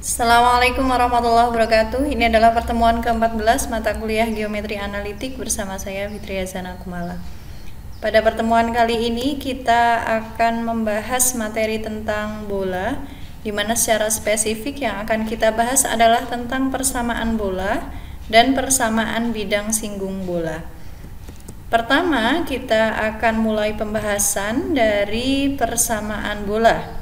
Assalamualaikum warahmatullahi wabarakatuh. Ini adalah pertemuan ke-14 mata kuliah Geometri Analitik bersama saya Fitri Hazana Kumala. Pada pertemuan kali ini kita akan membahas materi tentang bola, di mana secara spesifik yang akan kita bahas adalah tentang persamaan bola dan persamaan bidang singgung bola. Pertama, kita akan mulai pembahasan dari persamaan bola.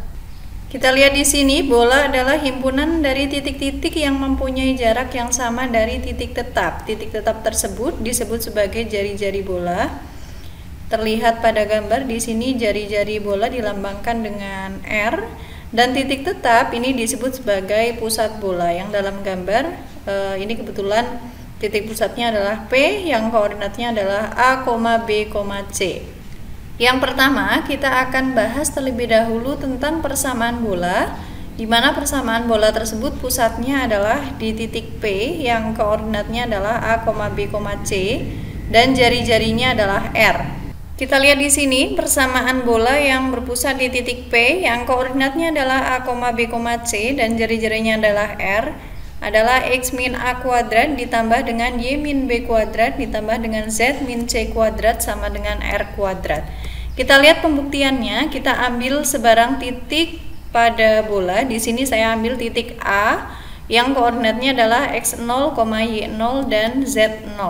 Kita lihat di sini, bola adalah himpunan dari titik-titik yang mempunyai jarak yang sama dari titik tetap. Titik tetap tersebut disebut sebagai jari-jari bola. Terlihat pada gambar di sini jari-jari bola dilambangkan dengan R, dan titik tetap ini disebut sebagai pusat bola. Yang dalam gambar ini kebetulan titik pusatnya adalah P, yang koordinatnya adalah A, B, C. Yang pertama, kita akan bahas terlebih dahulu tentang persamaan bola, di mana persamaan bola tersebut pusatnya adalah di titik P, yang koordinatnya adalah A, B, C, dan jari-jarinya adalah R. Kita lihat di sini persamaan bola yang berpusat di titik P, yang koordinatnya adalah A, B, C, dan jari-jarinya adalah R, adalah X min A kuadrat ditambah dengan Y min B kuadrat ditambah dengan Z min C kuadrat sama dengan R kuadrat. Kita lihat pembuktiannya, kita ambil sebarang titik pada bola. Di sini saya ambil titik A yang koordinatnya adalah X0, Y0 dan Z0.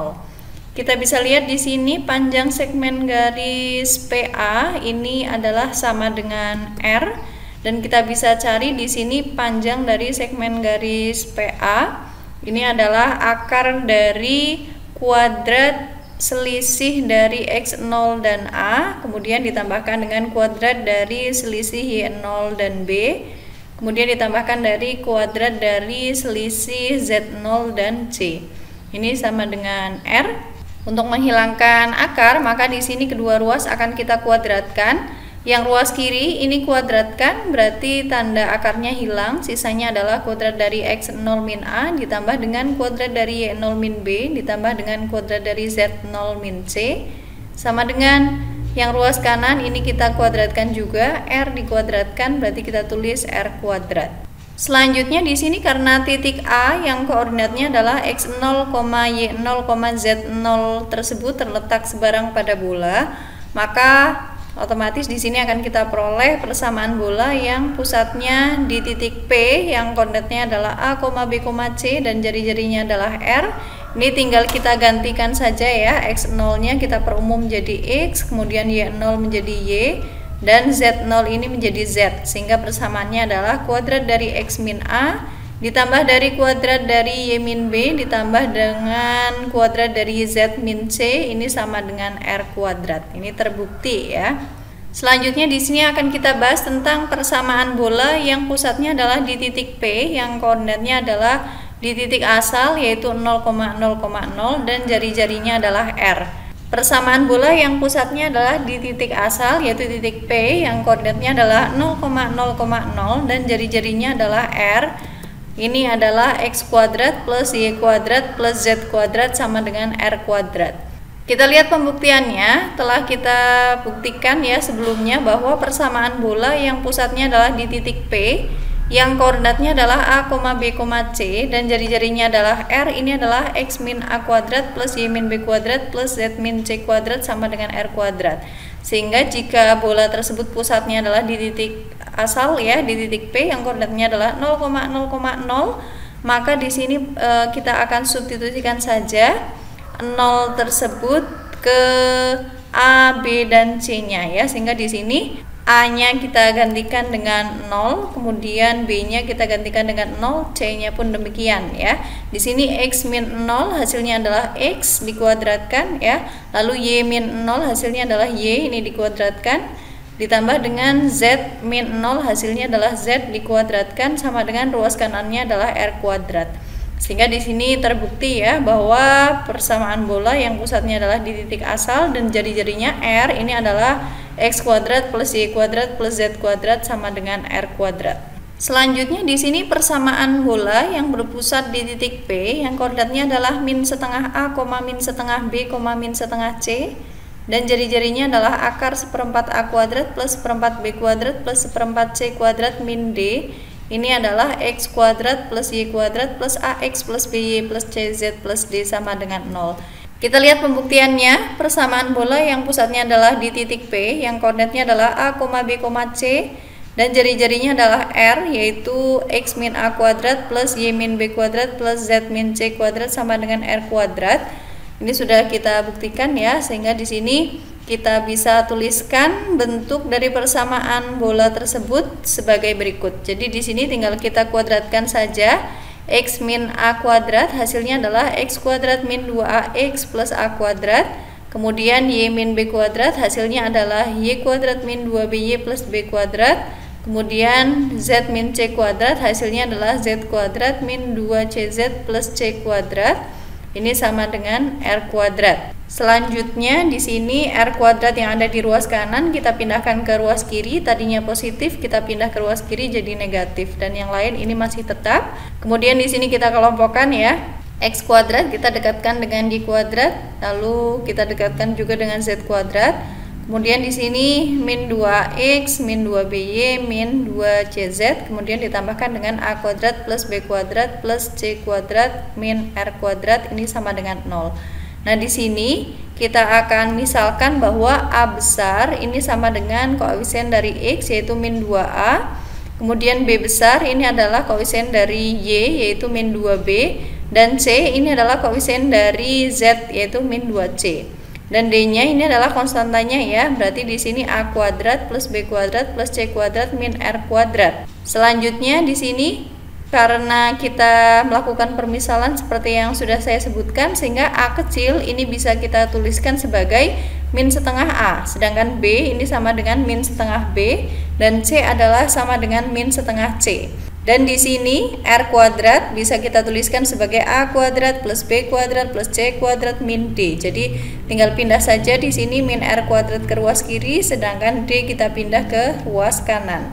Kita bisa lihat di sini panjang segmen garis PA ini adalah sama dengan R, dan kita bisa cari di sini panjang dari segmen garis PA ini adalah akar dari kuadrat selisih dari X0 dan A, kemudian ditambahkan dengan kuadrat dari selisih Y0 dan B, kemudian ditambahkan dari kuadrat dari selisih Z0 dan C. Ini sama dengan R. Untuk menghilangkan akar, maka di sini kedua ruas akan kita kuadratkan. Yang ruas kiri ini kuadratkan, berarti tanda akarnya hilang, sisanya adalah kuadrat dari X0 min A ditambah dengan kuadrat dari Y0 min B ditambah dengan kuadrat dari Z0 min C, sama dengan yang ruas kanan ini kita kuadratkan juga, R dikuadratkan, berarti kita tulis R kuadrat. Selanjutnya di sini karena titik A yang koordinatnya adalah X0, Y0, Z0 tersebut terletak sebarang pada bola, maka otomatis di sini akan kita peroleh persamaan bola yang pusatnya di titik P yang koordinatnya adalah A, B, C dan jari-jarinya adalah R. Ini tinggal kita gantikan saja ya, X0-nya kita perumum menjadi X, kemudian Y0 menjadi Y, dan Z0 ini menjadi Z, sehingga persamaannya adalah kuadrat dari X min A ditambah dari kuadrat dari Y min B ditambah dengan kuadrat dari Z min C, ini sama dengan R kuadrat. Ini terbukti ya. Selanjutnya di sini akan kita bahas tentang persamaan bola yang pusatnya adalah di titik P yang koordinatnya adalah di titik asal yaitu 0,0,0 dan jari-jarinya adalah R. Persamaan bola yang pusatnya adalah di titik asal yaitu titik P yang koordinatnya adalah 0,0,0 dan jari-jarinya adalah R. Ini adalah X kuadrat plus Y kuadrat plus Z kuadrat sama dengan R kuadrat. Kita lihat pembuktiannya, telah kita buktikan ya sebelumnya bahwa persamaan bola yang pusatnya adalah di titik P yang koordinatnya adalah A, B, C dan jari-jarinya adalah R, ini adalah X min A kuadrat plus Y min B kuadrat plus Z min C kuadrat sama dengan R kuadrat. Sehingga jika bola tersebut pusatnya adalah di titik asal ya, di titik P yang koordinatnya adalah 0,0,0, maka di sini kita akan substitusikan saja 0 tersebut ke A, B dan C-nya ya, sehingga di sini A-nya kita gantikan dengan 0, kemudian B-nya kita gantikan dengan 0, C-nya pun demikian ya. Di sini X min 0 hasilnya adalah X dikuadratkan ya. Lalu Y min 0 hasilnya adalah Y, ini dikuadratkan. Ditambah dengan Z min 0 hasilnya adalah Z dikuadratkan sama dengan ruas kanannya adalah R kuadrat. Sehingga di sini terbukti ya bahwa persamaan bola yang pusatnya adalah di titik asal dan jari-jarinya R ini adalah X kuadrat plus Y kuadrat plus Z kuadrat sama dengan R kuadrat. Selanjutnya di sini persamaan bola yang berpusat di titik P yang koordinatnya adalah min setengah A, min setengah B, min setengah C dan jari-jarinya adalah akar seperempat A kuadrat plus seperempat B kuadrat plus seperempat C kuadrat min D. Ini adalah x kuadrat plus y kuadrat plus ax plus by plus cz plus d sama dengan 0. Kita lihat pembuktiannya. Persamaan bola yang pusatnya adalah di titik P, yang koordinatnya adalah a, b, c, dan jari-jarinya adalah r, yaitu x min a kuadrat plus y min b kuadrat plus z min c kuadrat sama dengan r kuadrat. Ini sudah kita buktikan ya, sehingga di sini kita bisa tuliskan bentuk dari persamaan bola tersebut sebagai berikut. Jadi di sini tinggal kita kuadratkan saja. X min a kuadrat hasilnya adalah x kuadrat min 2ax plus a kuadrat. Kemudian y min b kuadrat hasilnya adalah y kuadrat min 2by plus b kuadrat. Kemudian z min c kuadrat hasilnya adalah z kuadrat min 2cz plus c kuadrat. Ini sama dengan r kuadrat. Selanjutnya di sini r kuadrat yang ada di ruas kanan kita pindahkan ke ruas kiri. Tadinya positif, kita pindah ke ruas kiri jadi negatif, dan yang lain ini masih tetap. Kemudian di sini kita kelompokkan ya. X kuadrat kita dekatkan dengan y kuadrat, lalu kita dekatkan juga dengan z kuadrat. Kemudian di sini min 2x min 2by min 2cz, kemudian ditambahkan dengan a kuadrat plus b kuadrat plus c kuadrat min r kuadrat, ini sama dengan 0. Nah, di sini kita akan misalkan bahwa a besar ini sama dengan koefisien dari x yaitu min 2a. Kemudian b besar ini adalah koefisien dari y yaitu min 2b, dan c ini adalah koefisien dari z yaitu min 2c. Dan d-nya ini adalah konstantanya ya. Berarti di sini a kuadrat plus b kuadrat plus c kuadrat min r kuadrat. Selanjutnya di sini karena kita melakukan permisalan seperti yang sudah saya sebutkan, sehingga a kecil ini bisa kita tuliskan sebagai min setengah a, sedangkan b ini sama dengan min setengah b, dan c adalah sama dengan min setengah c. Dan di sini r kuadrat bisa kita tuliskan sebagai a kuadrat plus b kuadrat plus c kuadrat min d. Jadi tinggal pindah saja di sini min r kuadrat ke ruas kiri, sedangkan d kita pindah ke ruas kanan.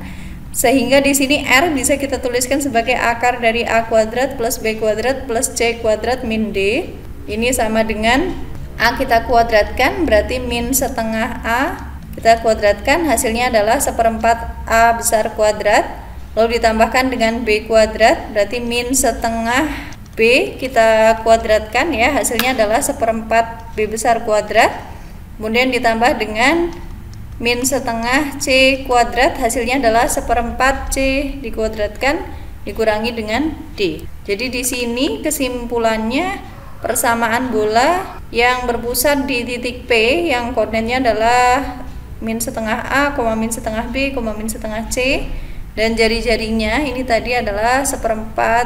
Sehingga di sini r bisa kita tuliskan sebagai akar dari a kuadrat plus b kuadrat plus c kuadrat min d. Ini sama dengan a kita kuadratkan, berarti min setengah a kita kuadratkan, hasilnya adalah seperempat a besar kuadrat, lalu ditambahkan dengan b kuadrat, berarti min setengah b kita kuadratkan ya, hasilnya adalah seperempat b besar kuadrat. Kemudian ditambah dengan min setengah c kuadrat, hasilnya adalah seperempat c dikuadratkan dikurangi dengan d. Jadi di sini kesimpulannya, persamaan bola yang berpusat di titik P yang koordinatnya adalah min setengah a, min setengah b, min setengah c, dan jari-jarinya ini tadi adalah seperempat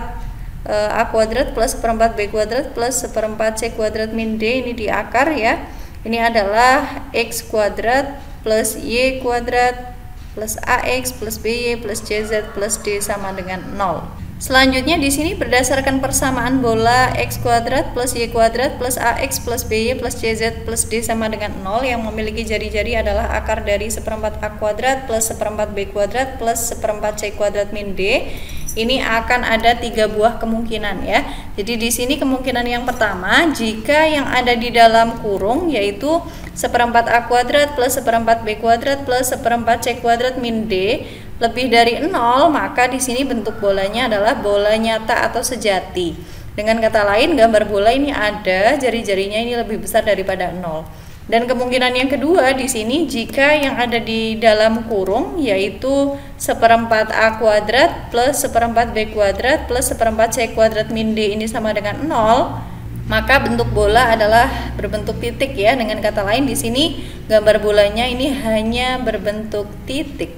a kuadrat plus seperempat b kuadrat plus seperempat c kuadrat min d, ini di akar ya. Ini adalah x kuadrat plus y kuadrat plus ax plus by plus cz plus d sama dengan 0. Selanjutnya di sini berdasarkan persamaan bola x kuadrat plus y kuadrat plus ax plus by plus cz plus d sama dengan 0 yang memiliki jari-jari adalah akar dari seperempat a kuadrat plus seperempat b kuadrat plus seperempat c kuadrat min d. Ini akan ada 3 buah kemungkinan ya. Jadi di sini kemungkinan yang pertama, jika yang ada di dalam kurung yaitu seperempat a kuadrat plus seperempat b kuadrat plus seperempat c kuadrat min d lebih dari 0, maka di sini bentuk bolanya adalah bola nyata atau sejati. Dengan kata lain, gambar bola ini ada jari-jarinya ini lebih besar daripada 0. Dan kemungkinan yang kedua di sini, jika yang ada di dalam kurung yaitu seperempat a kuadrat plus seperempat b kuadrat plus seperempat c kuadrat min d ini sama dengan 0, maka bentuk bola adalah berbentuk titik ya. Dengan kata lain di sini gambar bolanya ini hanya berbentuk titik.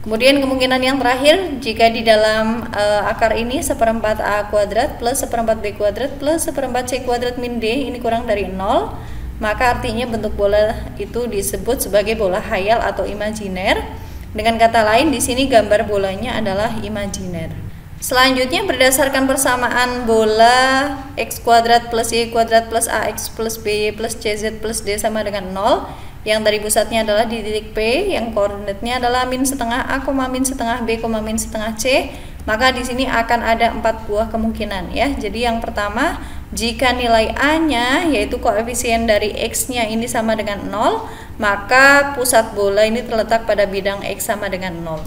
Kemudian kemungkinan yang terakhir, jika di dalam akar ini seperempat a kuadrat plus seperempat b kuadrat plus seperempat c kuadrat min d ini kurang dari 0, maka artinya bentuk bola itu disebut sebagai bola khayal atau imajiner. Dengan kata lain di sini gambar bolanya adalah imajiner. Selanjutnya berdasarkan persamaan bola x kuadrat plus y kuadrat plus ax plus by plus cz plus d sama dengan 0 yang dari pusatnya adalah di titik P yang koordinatnya adalah min setengah a, min setengah b, min setengah c, maka di sini akan ada 4 buah kemungkinan ya. Jadi yang pertama, jika nilai a-nya yaitu koefisien dari x-nya ini sama dengan 0, maka pusat bola ini terletak pada bidang x sama dengan 0.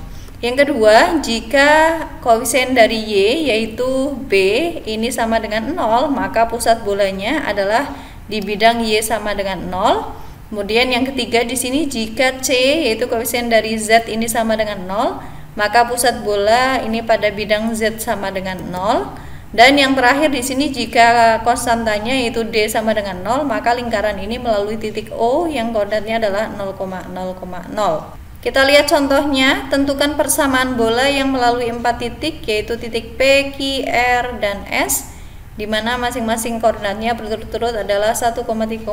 Yang kedua, jika koefisien dari Y yaitu B ini sama dengan 0, maka pusat bolanya adalah di bidang Y sama dengan 0. Kemudian yang ketiga di sini, jika C yaitu koefisien dari Z ini sama dengan 0, maka pusat bola ini pada bidang Z sama dengan 0. Dan yang terakhir di sini, jika konstantanya yaitu D sama dengan 0, maka lingkaran ini melalui titik O yang koordinatnya adalah 0,0,0. Kita lihat contohnya. Tentukan persamaan bola yang melalui 4 titik, yaitu titik P, Q, R, dan S, di mana masing-masing koordinatnya berturut-turut adalah 1,3,2,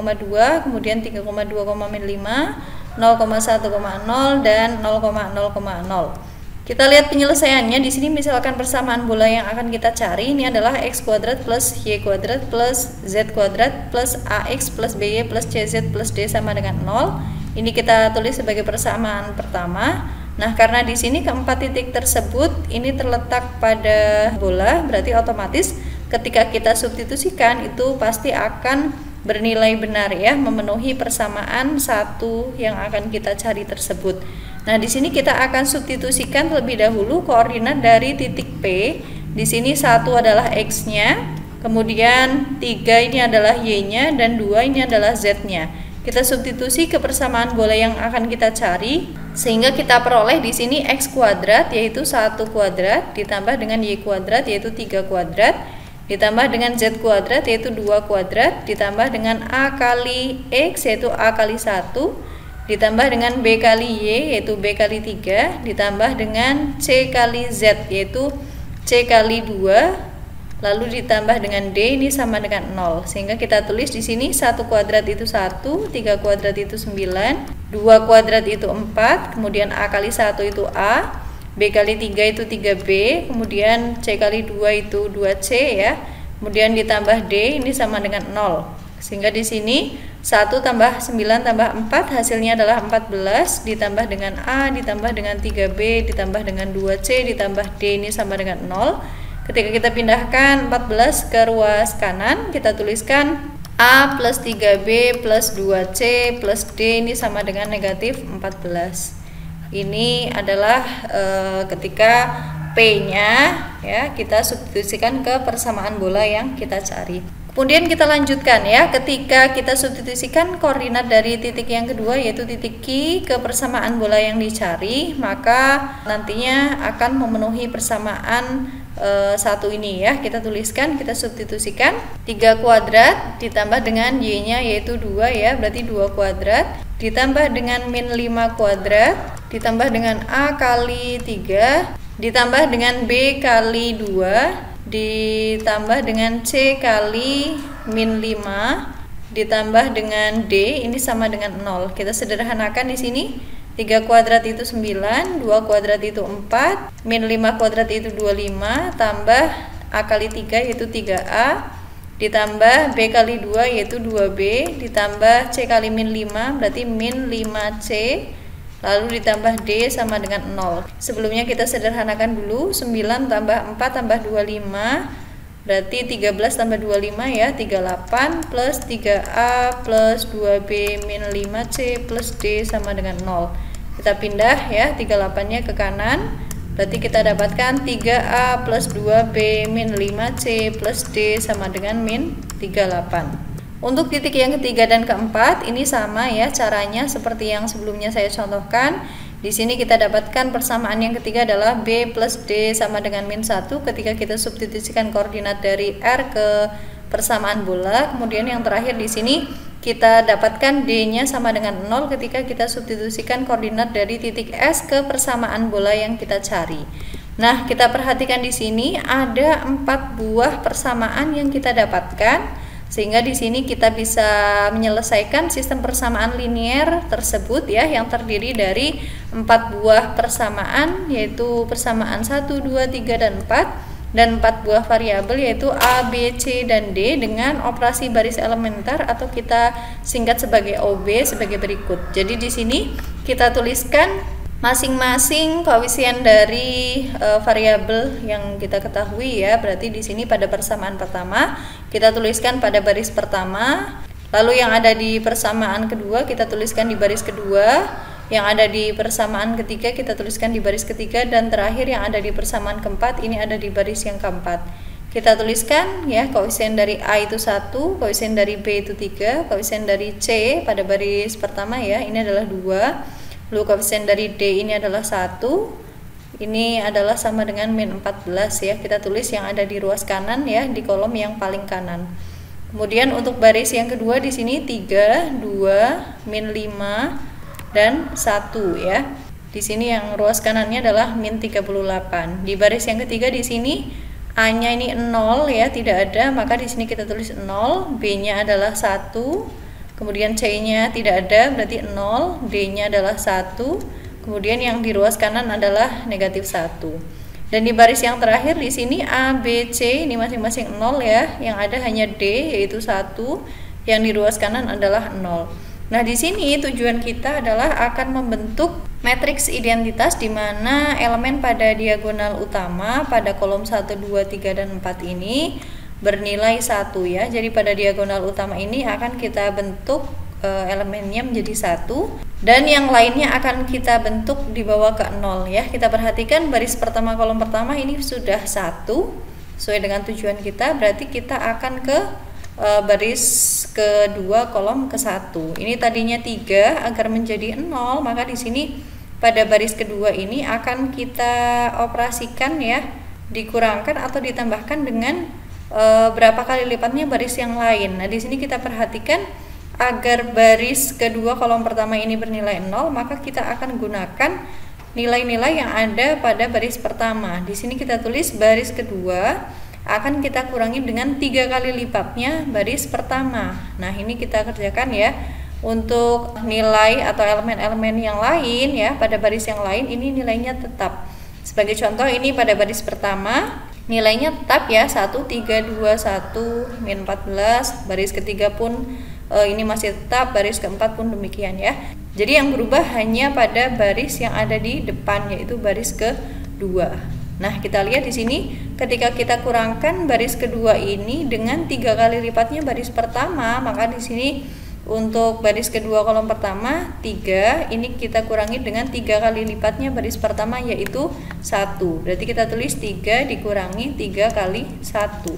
kemudian 3,2,5, 0,1,0, dan 0,0,0. Kita lihat penyelesaiannya. Di sini misalkan persamaan bola yang akan kita cari ini adalah x kuadrat plus y kuadrat plus z kuadrat plus ax plus by plus cz plus d sama dengan 0. Ini kita tulis sebagai persamaan pertama. Nah, karena di sini keempat titik tersebut ini terletak pada bola, berarti otomatis ketika kita substitusikan itu pasti akan bernilai benar ya, memenuhi persamaan satu yang akan kita cari tersebut. Nah, di sini kita akan substitusikan terlebih dahulu koordinat dari titik P. Di sini 1 adalah x-nya, kemudian 3 ini adalah y-nya, dan 2 ini adalah z-nya. Kita substitusi ke persamaan bola yang akan kita cari, sehingga kita peroleh di sini x kuadrat yaitu 1 kuadrat ditambah dengan y kuadrat yaitu 3 kuadrat ditambah dengan z kuadrat yaitu 2 kuadrat ditambah dengan a kali x yaitu a kali 1 ditambah dengan b kali y yaitu b kali 3 ditambah dengan c kali z yaitu c kali 2 lalu ditambah dengan d ini sama dengan 0, sehingga kita tulis di sini 1 kuadrat itu 1, 3 kuadrat itu 9, 2 kuadrat itu 4, kemudian a kali 1 itu a, b kali 3 itu 3b, kemudian c kali 2 itu 2c ya, kemudian ditambah d ini sama dengan 0, sehingga di sini 1 tambah 9 tambah 4 hasilnya adalah 14, ditambah dengan a, ditambah dengan 3b, ditambah dengan 2c, ditambah d ini sama dengan 0. Ketika kita pindahkan 14 ke ruas kanan, kita tuliskan a plus 3b plus 2c plus d ini sama dengan negatif 14. Ini adalah ketika P-nya ya kita substitusikan ke persamaan bola yang kita cari. Kemudian kita lanjutkan ya, ketika kita substitusikan koordinat dari titik yang kedua yaitu titik Q ke persamaan bola yang dicari, maka nantinya akan memenuhi persamaan satu ini ya. Kita tuliskan, kita substitusikan 3 kuadrat ditambah dengan y-nya yaitu 2 ya, berarti 2 kuadrat ditambah dengan min 5 kuadrat ditambah dengan a kali 3 ditambah dengan b kali 2 ditambah dengan c kali min 5 ditambah dengan d ini sama dengan 0. Kita sederhanakan di sini. 3 kuadrat itu 9, 2 kuadrat itu 4, min 5 kuadrat itu 25, tambah a kali 3 yaitu 3a, ditambah b kali 2 yaitu 2b, ditambah c kali min 5 berarti min 5c, lalu ditambah d sama dengan 0. Sebelumnya kita sederhanakan dulu, 9 tambah 4 tambah 25 berarti 13 tambah 25 ya 38 plus 3a plus 2b min 5c plus d sama dengan 0. Kita pindah ya 38 nya ke kanan, berarti kita dapatkan 3a plus 2b min 5c plus d sama dengan min 38. Untuk titik yang ketiga dan keempat ini sama ya caranya seperti yang sebelumnya saya contohkan. Di sini kita dapatkan persamaan yang ketiga adalah b plus d sama dengan min 1 ketika kita substitusikan koordinat dari R ke persamaan bola. Kemudian yang terakhir di sini kita dapatkan d-nya sama dengan 0 ketika kita substitusikan koordinat dari titik S ke persamaan bola yang kita cari. Nah, kita perhatikan di sini ada 4 buah persamaan yang kita dapatkan. Sehingga di sini kita bisa menyelesaikan sistem persamaan linear tersebut ya, yang terdiri dari 4 buah persamaan, yaitu persamaan 1, 2, 3, dan 4, dan 4 buah variabel yaitu A, B, C, dan D dengan operasi baris elementer atau kita singkat sebagai OB sebagai berikut. Jadi di sini kita tuliskan masing-masing koefisien dari variabel yang kita ketahui ya. Berarti di sini pada persamaan pertama kita tuliskan pada baris pertama, lalu yang ada di persamaan kedua kita tuliskan di baris kedua, yang ada di persamaan ketiga kita tuliskan di baris ketiga, dan terakhir yang ada di persamaan keempat ini ada di baris yang keempat. Kita tuliskan ya, koefisien dari A itu 1, koefisien dari B itu 3, koefisien dari C pada baris pertama ya, ini adalah 2, lalu koefisien dari D ini adalah 1, ini adalah sama dengan min 14 ya. Kita tulis yang ada di ruas kanan ya, di kolom yang paling kanan. Kemudian untuk baris yang kedua di sini 3, 2, min 5, dan 1 ya. Di sini yang ruas kanannya adalah min 38. Di baris yang ketiga di sini A-nya ini 0 ya, tidak ada, maka di sini kita tulis 0, B-nya adalah 1, kemudian C-nya tidak ada, berarti 0, D-nya adalah 1, kemudian yang di ruas kanan adalah negatif 1. Dan di baris yang terakhir di sini A, B, C ini masing-masing 0 ya, yang ada hanya D yaitu 1, yang di ruas kanan adalah 0. Nah, di sini tujuan kita adalah akan membentuk matriks identitas di mana elemen pada diagonal utama pada kolom 1, 2, 3, dan 4 ini bernilai 1 ya. Jadi pada diagonal utama ini akan kita bentuk elemennya menjadi 1, dan yang lainnya akan kita bentuk dibawa ke 0 ya. Kita perhatikan baris pertama kolom pertama ini sudah 1 sesuai dengan tujuan kita, berarti kita akan ke baris kedua kolom ke 1. Ini tadinya 3, agar menjadi 0 maka di sini pada baris kedua ini akan kita operasikan ya, dikurangkan atau ditambahkan dengan berapa kali lipatnya baris yang lain. Nah, di sini kita perhatikan agar baris kedua kolom pertama ini bernilai 0, maka kita akan gunakan nilai-nilai yang ada pada baris pertama. Di sini kita tulis baris kedua akan kita kurangi dengan 3 kali lipatnya baris pertama. Nah, ini kita kerjakan ya. Untuk nilai atau elemen-elemen yang lain ya, pada baris yang lain ini nilainya tetap. Sebagai contoh, ini pada baris pertama nilainya tetap ya, 1, 3, 2, 1, min 14. Baris ketiga pun ini masih tetap, baris keempat pun demikian ya. Jadi yang berubah hanya pada baris yang ada di depan, yaitu baris kedua. Nah, kita lihat di sini ketika kita kurangkan baris kedua ini dengan 3 kali lipatnya baris pertama, maka di sini untuk baris kedua kolom pertama 3, ini kita kurangi dengan 3 kali lipatnya baris pertama yaitu 1. Berarti kita tulis 3 dikurangi 3 kali 1.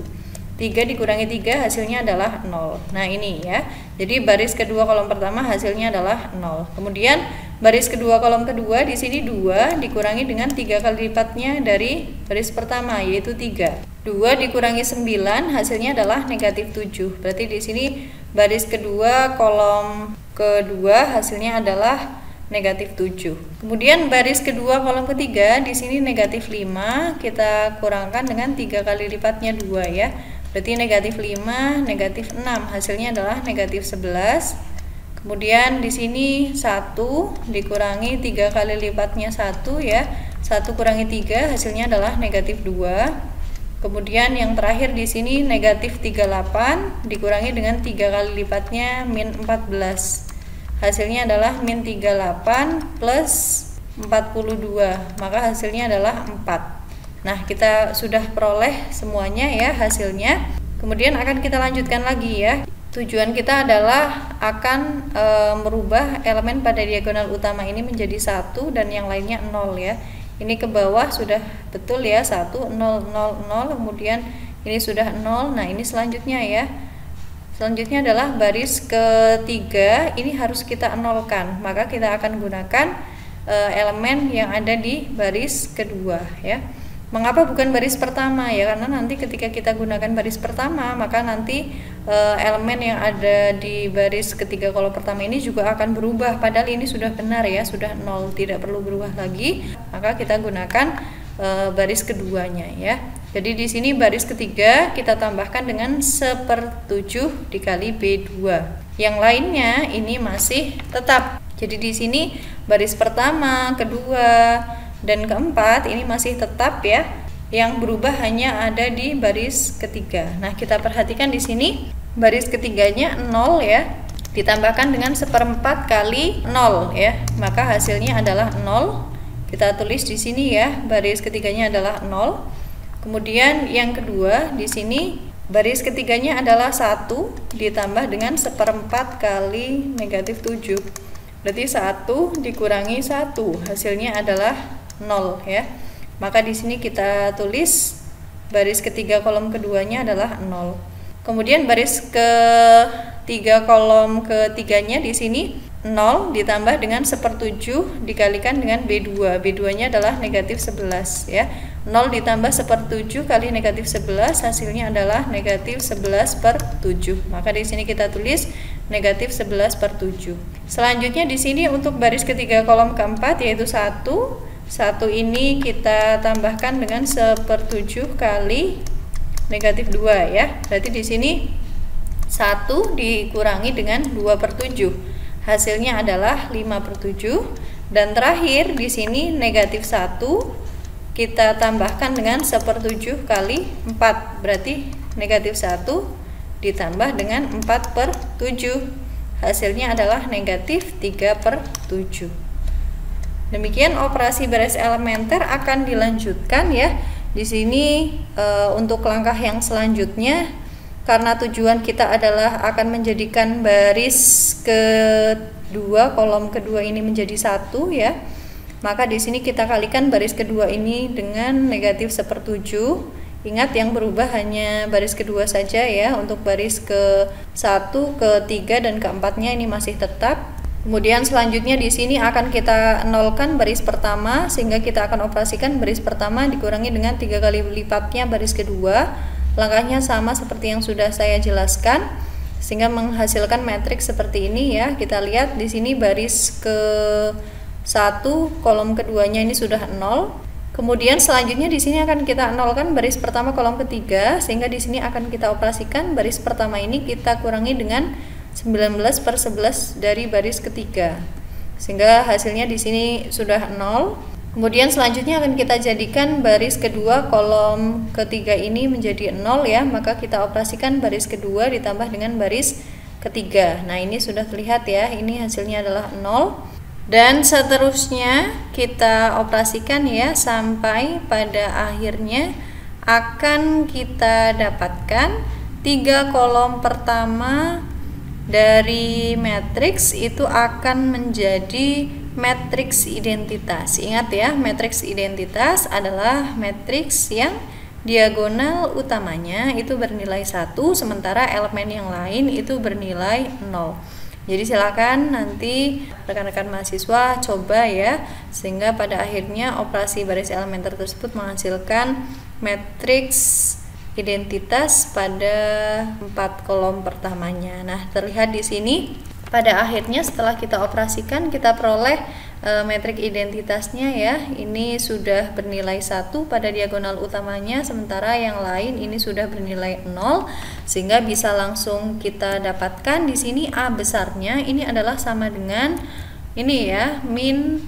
3 dikurangi 3 hasilnya adalah 0. Nah, ini ya. Jadi baris kedua kolom pertama hasilnya adalah 0. Kemudian baris kedua kolom kedua di sini 2 dikurangi dengan 3 kali lipatnya dari baris pertama yaitu 3. 2 dikurangi 9 hasilnya adalah negatif 7. Berarti di sini baris kedua kolom kedua hasilnya adalah negatif 7. Kemudian baris kedua kolom ketiga di sini negatif 5, kita kurangkan dengan 3 kali lipatnya 2 ya. Berarti negatif 5, negatif 6 hasilnya adalah negatif 11. Kemudian di sini 1 dikurangi 3 kali lipatnya 1 ya. 1 kurangi 3 hasilnya adalah negatif 2. Kemudian yang terakhir di sini negatif 38 dikurangi dengan 3 kali lipatnya min 14. Hasilnya adalah min 38 plus 42. Maka hasilnya adalah 4. Nah, kita sudah peroleh semuanya ya hasilnya. Kemudian akan kita lanjutkan lagi ya. Tujuan kita adalah akan merubah elemen pada diagonal utama ini menjadi 1 dan yang lainnya 0 ya. Ini ke bawah sudah betul ya, 1, 0, 0, 0, kemudian ini sudah 0. Nah, ini selanjutnya ya. Selanjutnya adalah baris ketiga, ini harus kita nolkan. Maka kita akan gunakan elemen yang ada di baris kedua ya. Mengapa bukan baris pertama ya? Karena nanti ketika kita gunakan baris pertama, maka nanti elemen yang ada di baris ketiga kolom pertama ini juga akan berubah. Padahal ini sudah benar ya, sudah 0, tidak perlu berubah lagi. Maka kita gunakan baris keduanya ya. Jadi di sini baris ketiga kita tambahkan dengan 1/7 dikali B2. Yang lainnya ini masih tetap. Jadi di sini baris pertama, kedua, dan keempat ini masih tetap ya. Yang berubah hanya ada di baris ketiga. Nah, kita perhatikan di sini baris ketiganya 0 ya. Ditambahkan dengan 1/4 kali 0 ya. Maka hasilnya adalah 0. Kita tulis di sini ya, baris ketiganya adalah 0. Kemudian yang kedua di sini baris ketiganya adalah 1 ditambah dengan 1/4 kali negatif 7. Berarti 1 dikurangi 1, hasilnya adalah 0 ya. Maka di sini kita tulis baris ketiga kolom keduanya adalah 0. Kemudian baris ketiga kolom ketiganya di sini 0 ditambah dengan 1/7 dikalikan dengan B2. B2-nya adalah negatif 11 ya. 0 ditambah 1/7 kali negatif 11 hasilnya adalah negatif 11/7. Maka di sini kita tulis negatif 11/7. Selanjutnya di sini untuk baris ketiga kolom keempat yaitu 1 ini kita tambahkan dengan 1/7 kali negatif 2 ya. Berarti di sini 1 dikurangi dengan 2/7. Hasilnya adalah 5/7. Dan terakhir di sini negatif 1 kita tambahkan dengan 1/7 kali 4. Berarti negatif 1 ditambah dengan 4/7. Hasilnya adalah negatif 3/7. Demikian operasi baris elementer akan dilanjutkan ya. Di sini untuk langkah yang selanjutnya, karena tujuan kita adalah akan menjadikan baris kedua kolom kedua ini menjadi 1 ya. Maka di sini kita kalikan baris kedua ini dengan negatif 1/7. Ingat yang berubah hanya baris kedua saja ya. Untuk baris ke-1, ke-3 dan ke-4-nya ini masih tetap. Kemudian selanjutnya di sini akan kita nolkan baris pertama, sehingga kita akan operasikan baris pertama dikurangi dengan 3 kali lipatnya baris kedua. Langkahnya sama seperti yang sudah saya jelaskan, sehingga menghasilkan matriks seperti ini ya. Kita lihat di sini baris ke-1 kolom keduanya ini sudah 0. Kemudian selanjutnya di sini akan kita nolkan baris pertama kolom ketiga, sehingga di sini akan kita operasikan baris pertama ini kita kurangi dengan 19/11 dari baris ketiga, sehingga hasilnya di sini sudah 0. Kemudian selanjutnya akan kita jadikan baris kedua kolom ketiga ini menjadi 0 ya, maka kita operasikan baris kedua ditambah dengan baris ketiga. Nah ini sudah terlihat ya, ini hasilnya adalah 0. Dan seterusnya kita operasikan ya sampai pada akhirnya akan kita dapatkan 3 kolom pertama dari matriks itu akan menjadi matriks identitas. Ingat ya, matriks identitas adalah matriks yang diagonal utamanya itu bernilai 1, sementara elemen yang lain itu bernilai 0. Jadi silakan nanti rekan-rekan mahasiswa coba ya, sehingga pada akhirnya operasi baris elementer tersebut menghasilkan matriks identitas pada 4 kolom pertamanya. Nah, terlihat di sini pada akhirnya setelah kita operasikan kita peroleh metrik identitasnya ya. Ini sudah bernilai 1 pada diagonal utamanya, sementara yang lain ini sudah bernilai 0, sehingga bisa langsung kita dapatkan di sini A besarnya ini adalah sama dengan ini ya, min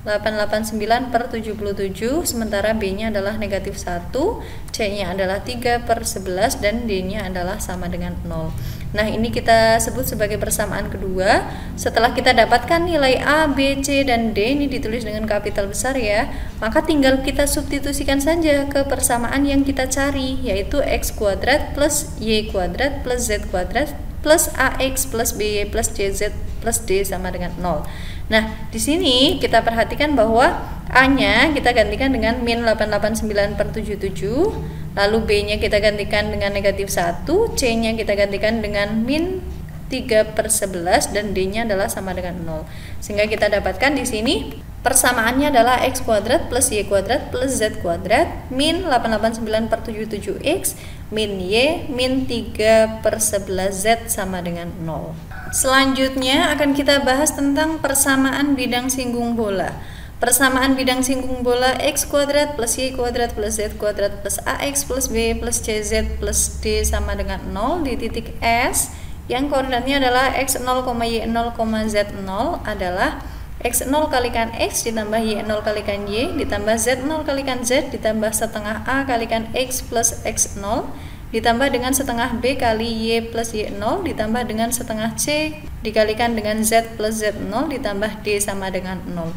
889/77, sementara B-nya adalah negatif 1, C-nya adalah 3/11, dan D-nya adalah sama dengan 0. Nah ini kita sebut sebagai persamaan kedua. Setelah kita dapatkan nilai A, B, C, dan D ini ditulis dengan kapital besar ya, maka tinggal kita substitusikan saja ke persamaan yang kita cari, yaitu x kuadrat plus y kuadrat plus z kuadrat plus ax plus by plus cz plus d sama dengan 0. Nah, di sini kita perhatikan bahwa A-nya kita gantikan dengan min 889/77, lalu B-nya kita gantikan dengan negatif 1, C-nya kita gantikan dengan min 3/11, dan D-nya adalah sama dengan 0. Sehingga kita dapatkan di sini persamaannya adalah x kuadrat plus y kuadrat plus z kuadrat min 889/77x min y min 3/11z sama dengan 0. Selanjutnya akan kita bahas tentang persamaan bidang singgung bola. Persamaan bidang singgung bola x kuadrat plus y kuadrat plus z kuadrat plus ax plus b plus cz plus d sama dengan 0 di titik S yang koordinatnya adalah x0, y0, z0 adalah x0 kalikan x ditambah y0 kalikan y ditambah z0 kalikan z ditambah setengah a kalikan x plus x0 ditambah dengan setengah b kali y plus y0 ditambah dengan setengah c dikalikan dengan z plus z0 ditambah d sama dengan 0.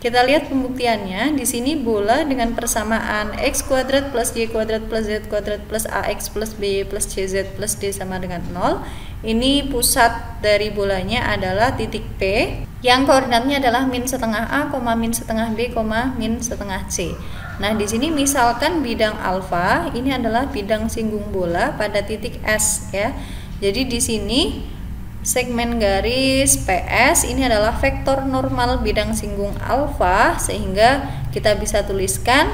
Kita lihat pembuktiannya. Di sini bola dengan persamaan x kuadrat plus y kuadrat plus z kuadrat plus ax plus by plus cz plus d sama dengan 0. Ini pusat dari bolanya adalah titik P. yang koordinatnya adalah min setengah A, min setengah B, min setengah C. Nah, di sini misalkan bidang alfa ini adalah bidang singgung bola pada titik S ya. Jadi di sini segmen garis PS ini adalah vektor normal bidang singgung alfa, sehingga kita bisa tuliskan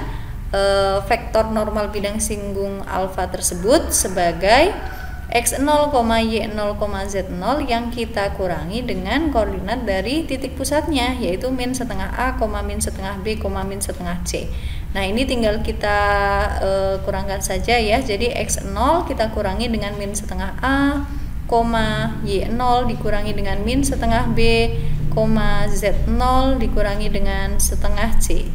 vektor normal bidang singgung alfa tersebut sebagai X0, Y0, Z0 yang kita kurangi dengan koordinat dari titik pusatnya, yaitu min setengah A, min setengah B, min setengah C. Nah, ini tinggal kita kurangkan saja ya. Jadi X0 kita kurangi dengan min setengah A, Y0 dikurangi dengan min setengah B, Z0 dikurangi dengan setengah C.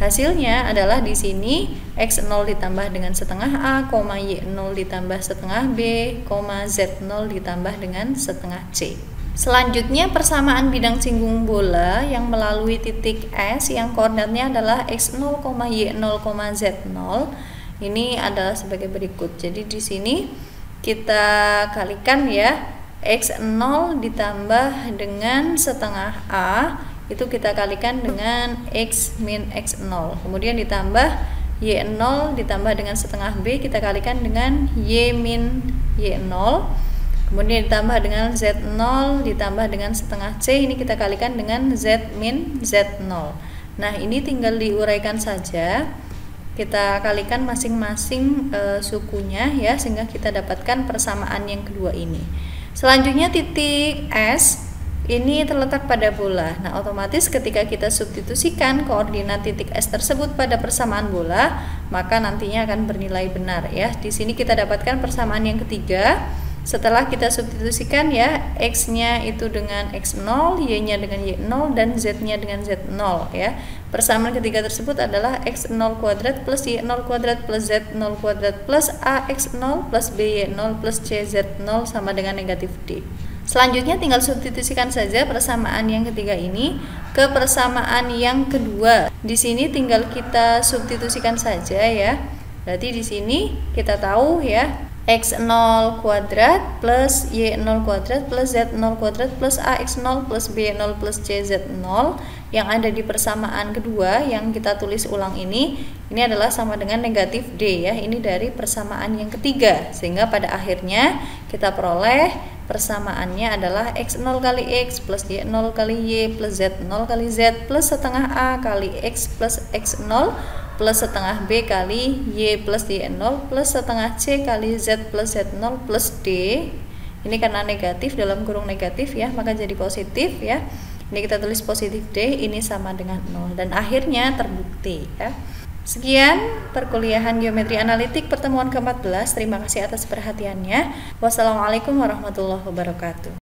Hasilnya adalah di sini X0 ditambah dengan setengah A, Y0 ditambah setengah B, Z0 ditambah dengan setengah C. Selanjutnya persamaan bidang singgung bola yang melalui titik S yang koordinatnya adalah X0, Y0, Z0. Ini adalah sebagai berikut. Jadi di sini kita kalikan ya, X0 ditambah dengan setengah A itu kita kalikan dengan X min X0, kemudian ditambah Y0 ditambah dengan setengah B kita kalikan dengan Y min Y0, kemudian ditambah dengan Z0 ditambah dengan setengah C, ini kita kalikan dengan Z min Z0. Nah, ini tinggal diuraikan saja, kita kalikan masing-masing sukunya ya, sehingga kita dapatkan persamaan yang kedua ini. Selanjutnya titik S ini terletak pada bola. Nah, otomatis ketika kita substitusikan koordinat titik S tersebut pada persamaan bola, maka nantinya akan bernilai benar ya. Di sini kita dapatkan persamaan yang ketiga. Setelah kita substitusikan ya, X-nya itu dengan X0, Y-nya dengan Y0, dan Z-nya dengan Z0 ya. Persamaan ketiga tersebut adalah X0 kuadrat plus Y0 kuadrat plus Z0 kuadrat plus AX0 plus BY0 plus CZ0 sama dengan negatif D. Selanjutnya tinggal substitusikan saja persamaan yang ketiga ini ke persamaan yang kedua. Di sini tinggal kita substitusikan saja ya. Berarti di sini kita tahu ya, X0 kuadrat plus Y0 kuadrat plus Z0 kuadrat plus AX0 plus B0 plus CZ0 yang ada di persamaan kedua yang kita tulis ulang ini adalah sama dengan negatif D ya. Ini dari persamaan yang ketiga, sehingga pada akhirnya kita peroleh persamaannya adalah X0 kali X plus Y0 kali Y plus Z0 kali Z plus setengah A kali X plus X0 plus setengah B kali Y plus Y0 plus setengah C kali Z plus Z0 plus D. Ini karena negatif, dalam kurung negatif ya, maka jadi positif ya. Ini kita tulis positif D, ini sama dengan 0, dan akhirnya terbukti ya. Sekian perkuliahan geometri analitik pertemuan ke-14. Terima kasih atas perhatiannya. Wassalamualaikum warahmatullahi wabarakatuh.